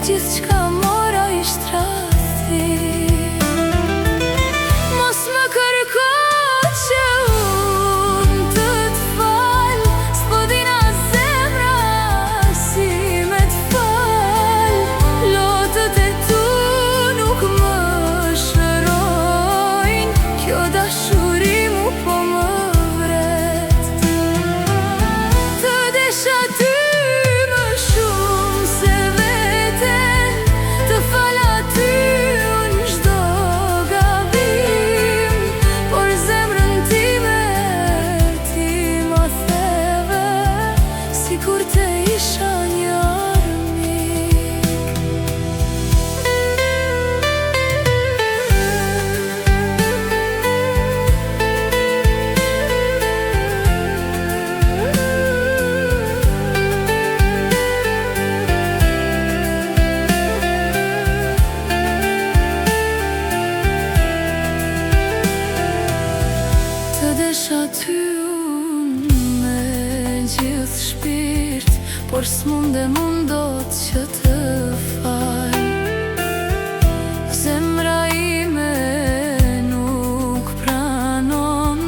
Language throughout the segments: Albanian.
gjithë qka mora ishtë rasti. Mos më kërko që unë të t'fal, s'po dina zemra si me t'fal. Lotët e tu nuk më shërojnë, kjo dashuri mu po më vret. Të desha ty më shumë se veten, të fal aty unë çdo gabim, por zemrën time ti ma theve, sikur te isha një armik. Të desha ty unë me gjithë shpirt, por s'mundem unë dot që të fal. Zemra ime nuk pranon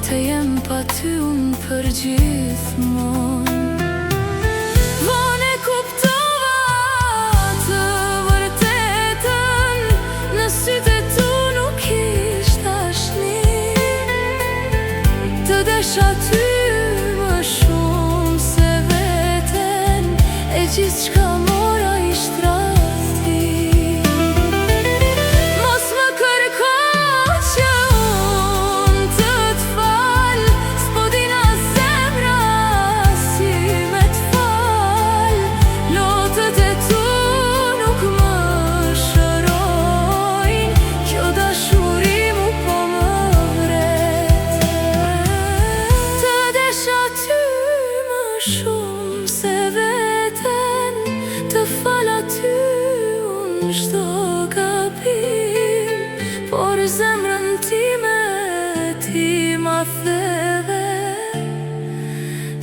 të jem pa ty unë për gjithmonë. Vonë e kuptova të vërtetën, në sytë e tu nuk ishtë dashni. Të desha ty më shumë se veten, e gjithë qka mora ishtë rasti. Mos më kërko që unë të t'fal, s'po dina zemra si me t'fal. Lotët e tu nuk më shërojnë, kjo dashuri mu po më vret. Të desha ty më shumë se veten, të fal aty unë çdo gabim, por zemrën time ti ma theve,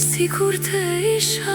sikur te isha